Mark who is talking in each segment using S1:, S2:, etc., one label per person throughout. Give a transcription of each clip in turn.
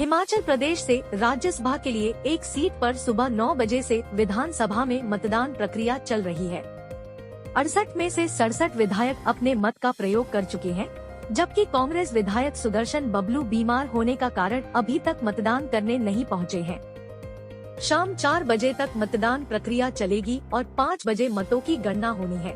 S1: हिमाचल प्रदेश से राज्यसभा के लिए एक सीट पर सुबह 9 बजे से विधानसभा में मतदान प्रक्रिया चल रही है। 68 में से 67 विधायक अपने मत का प्रयोग कर चुके हैं, जबकि कांग्रेस विधायक सुदर्शन बबलू बीमार होने का कारण अभी तक मतदान करने नहीं पहुंचे हैं। शाम 4 बजे तक मतदान प्रक्रिया चलेगी और 5 बजे मतों की गणना होनी है।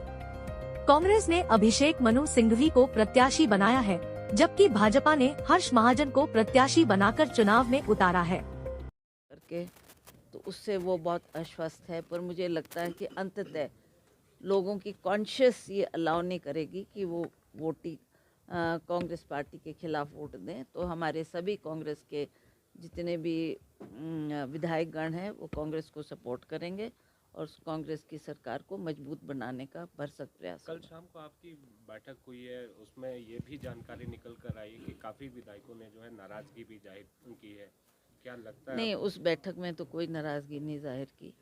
S1: कांग्रेस ने अभिषेक मनु सिंघवी को प्रत्याशी बनाया है, जबकि भाजपा ने हर्ष महाजन को प्रत्याशी बनाकर चुनाव में उतारा है।
S2: करके तो उससे वो बहुत आश्वस्त है, पर मुझे लगता है कि अंततः लोगों की कॉन्शियस ये अलाउ नहीं करेगी कि वो वोटिंग कांग्रेस पार्टी के खिलाफ वोट दें। तो हमारे सभी कांग्रेस के जितने भी विधायक गण हैं वो कांग्रेस को सपोर्ट करेंगे और कांग्रेस की सरकार को मजबूत बनाने का भरसक प्रयास।
S3: कल शाम को आपकी बैठक हुई है, उसमें ये भी जानकारी निकल कर आई कि काफ़ी विधायकों ने जो है नाराज़गी भी जाहिर की है। क्या लगता है?
S2: नहीं, उस बैठक में तो कोई नाराज़गी नहीं जाहिर की।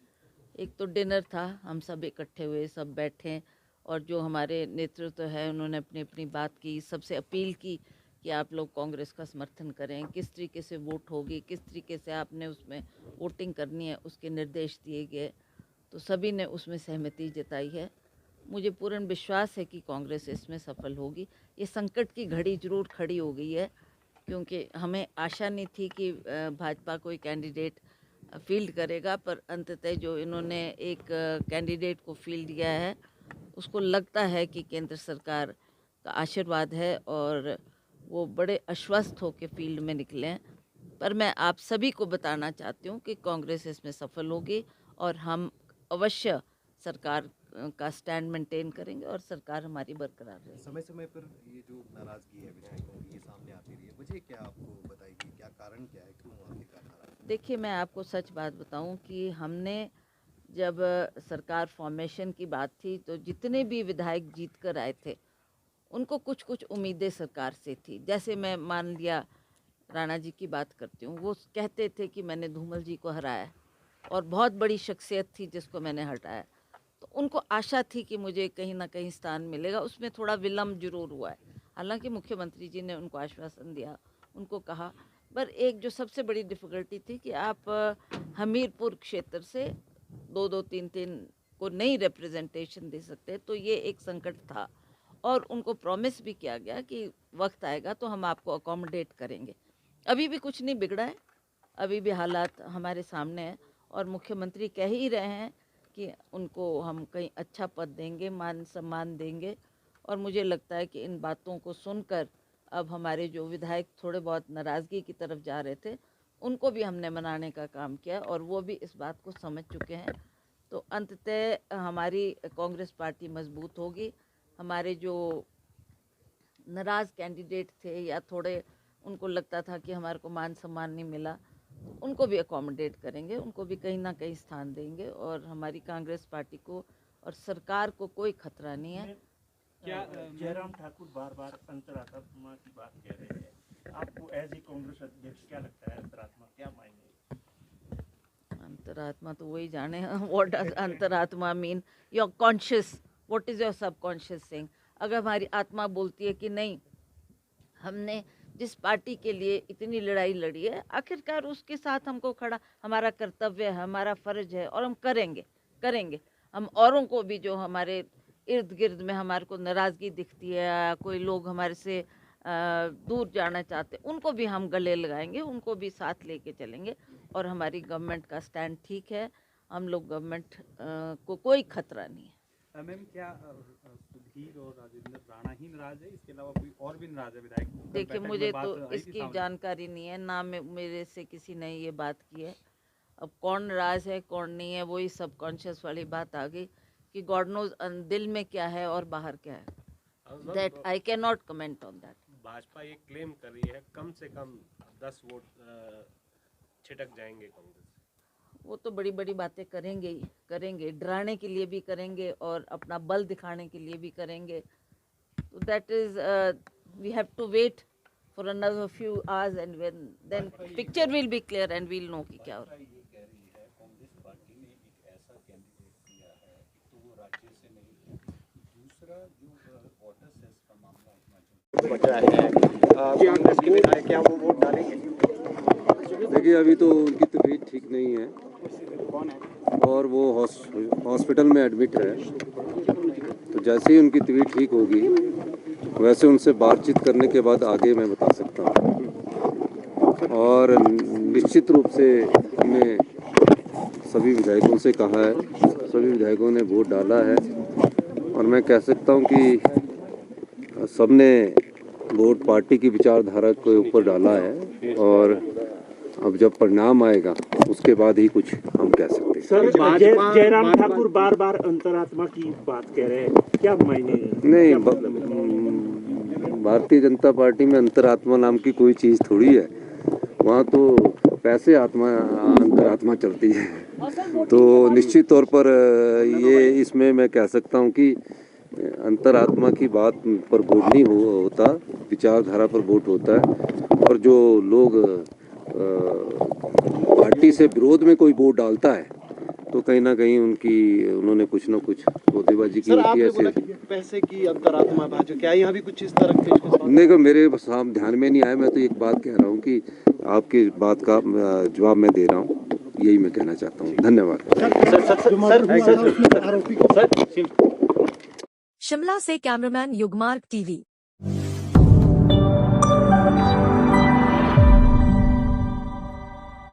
S2: एक तो डिनर था, हम सब इकट्ठे हुए, सब बैठे और जो हमारे नेतृत्व है उन्होंने अपनी अपनी बात की, सबसे अपील की कि आप लोग कांग्रेस का समर्थन करें, किस तरीके से वोट होगी, किस तरीके से आपने उसमें वोटिंग करनी है, उसके निर्देश दिए गए। तो सभी ने उसमें सहमति जताई है। मुझे पूर्ण विश्वास है कि कांग्रेस इसमें सफल होगी। ये संकट की घड़ी जरूर खड़ी हो गई है, क्योंकि हमें आशा नहीं थी कि भाजपा कोई कैंडिडेट फील्ड करेगा, पर अंततः जो इन्होंने एक कैंडिडेट को फील्ड किया है उसको लगता है कि केंद्र सरकार का आशीर्वाद है और वो बड़े आश्वस्त होकर फील्ड में निकले हैं। पर मैं आप सभी को बताना चाहती हूँ कि कांग्रेस इसमें सफल होगी और हम अवश्य सरकार का स्टैंड मेंटेन करेंगे और सरकार हमारी बरकरार रहेगी।
S4: समय समय पर ये जो नाराजगी है विधायकों की, ये सामने आती रही है, वजह क्या आपको बताएगी, क्या कारण क्या है, क्यों आखिरकार नाराज?
S2: देखिए, मैं आपको सच बात बताऊं कि हमने जब सरकार फॉर्मेशन की बात थी तो जितने भी विधायक जीत कर आए थे उनको कुछ कुछ उम्मीदें सरकार से थी। जैसे मैं मान लिया राणा जी की बात करती हूँ, वो कहते थे कि मैंने धूमल जी को हराया और बहुत बड़ी शख्सियत थी जिसको मैंने हटाया, तो उनको आशा थी कि मुझे कहीं ना कहीं स्थान मिलेगा। उसमें थोड़ा विलम्ब जरूर हुआ है, हालांकि मुख्यमंत्री जी ने उनको आश्वासन दिया, उनको कहा। पर एक जो सबसे बड़ी डिफ़िकल्टी थी कि आप हमीरपुर क्षेत्र से 2-2, 3-3 को नहीं रिप्रेजेंटेशन दे सकते, तो ये एक संकट था और उनको प्रॉमिस भी किया गया कि वक्त आएगा तो हम आपको अकोमोडेट करेंगे। अभी भी कुछ नहीं बिगड़ा है, अभी भी हालात हमारे सामने हैं और मुख्यमंत्री कह ही रहे हैं कि उनको हम कहीं अच्छा पद देंगे, मान सम्मान देंगे। और मुझे लगता है कि इन बातों को सुनकर अब हमारे जो विधायक थोड़े बहुत नाराज़गी की तरफ जा रहे थे उनको भी हमने मनाने का काम किया और वो भी इस बात को समझ चुके हैं। तो अंततः हमारी कांग्रेस पार्टी मजबूत होगी। हमारे जो नाराज़ कैंडिडेट थे या थोड़े उनको लगता था कि हमारे को मान सम्मान नहीं मिला, उनको भी अकोमोडेट करेंगे, उनको भी कहीं ना कहीं स्थान देंगे और हमारी कांग्रेस पार्टी को और सरकार को कोई खतरा नहीं है।
S5: क्या जयराम ठाकुर बार बार अंतरात्मा की बात कह रहे हैं, आपको एज ए कांग्रेस अध्यक्ष क्या लगता है अंतरात्मा क्या मायने?
S2: अंतरात्मा तो वही जाने। व्हाट डज अंतरात्मा mean? Your conscious, what is your subconscious saying? अगर हमारी आत्मा बोलती है कि नहीं, हमने जिस पार्टी के लिए इतनी लड़ाई लड़ी है आखिरकार उसके साथ हमको खड़ा, हमारा कर्तव्य है, हमारा फर्ज है और हम करेंगे। हम औरों को भी जो हमारे इर्द गिर्द में हमारे को नाराज़गी दिखती है या कोई लोग हमारे से दूर जाना चाहते, उनको भी हम गले लगाएंगे, उनको भी साथ लेके चलेंगे और हमारी गवर्नमेंट का स्टैंड ठीक है। हम लोग गवर्नमेंट को कोई खतरा नहीं है।
S5: मैम, क्या सुधीर और राजेंद्र राणा ही नाराज है, इसके अलावा कोई और भी नाराज है विधायक?
S2: देखिए, मुझे तो इसकी जानकारी नहीं है, ना मेरे से किसी ने ये बात की है। अब कौन नाराज है कौन नहीं है, वही सबकॉन्शियस वाली बात आ गई कि गॉड नोज दिल में क्या है और बाहर क्या है। That I can not comment on that.
S3: Bhajpa ये क्लेम कर रही है कम से कम 10 वोट छिटक जाएंगे कांग्रेस।
S2: वो तो बड़ी बड़ी बातें करेंगे, डराने के लिए भी करेंगे और अपना बल दिखाने के लिए भी करेंगे। तो that is we have to wait for another few hours and then picture will be clear and we'll know कि क्या हो रहा है।
S6: ये कह रही है कांग्रेस पार्टी ने एक ऐसा कैंडिडेट दिया है, तो वो राज्य से नहीं, दूसरा जो ऑर्डर का मामला बचा है, कांग्रेस के विधायक क्या वो वोट डालेंगे?
S7: कि अभी तो उनकी तबीयत ठीक नहीं है और वो हॉस्पिटल में एडमिट है। तो जैसे ही उनकी तबीयत ठीक होगी वैसे उनसे बातचीत करने के बाद आगे मैं बता सकता हूँ। और निश्चित रूप से हमने सभी विधायकों से कहा है, सभी विधायकों ने वोट डाला है और मैं कह सकता हूँ कि सबने वोट पार्टी की विचारधारा के ऊपर डाला है और अब जब परिणाम आएगा उसके बाद ही कुछ हम कह सकते हैं।
S5: सर, जयराम ठाकुर बार बार अंतरात्मा की बात कह रहे हैं, क्या मायने हैं?
S7: नहीं, भारतीय जनता पार्टी में अंतरात्मा नाम की कोई चीज़ थोड़ी है। वहाँ तो पैसे अंतरात्मा चलती है। तो निश्चित तौर पर ये इसमें मैं कह सकता हूँ कि अंतरात्मा की बात पर वोट नहीं होता, विचारधारा पर वोट होता है। और जो लोग पार्टी से विरोध में कोई वोट डालता है तो कहीं ना कहीं उन्होंने कुछ ना कुछ सौदेबाजी की होती है। ऐसे
S4: पैसे की अंतरात्मा भाजपा, क्या यहाँ भी कुछ इस तरह के?
S7: नहीं, मेरे सामने ध्यान में नहीं आया। मैं तो एक बात कह रहा हूँ कि आपकी बात का जवाब मैं दे रहा हूँ, यही मैं कहना चाहता हूँ। धन्यवाद।
S1: शिमला से कैमरामैन युगमार्ग टीवी।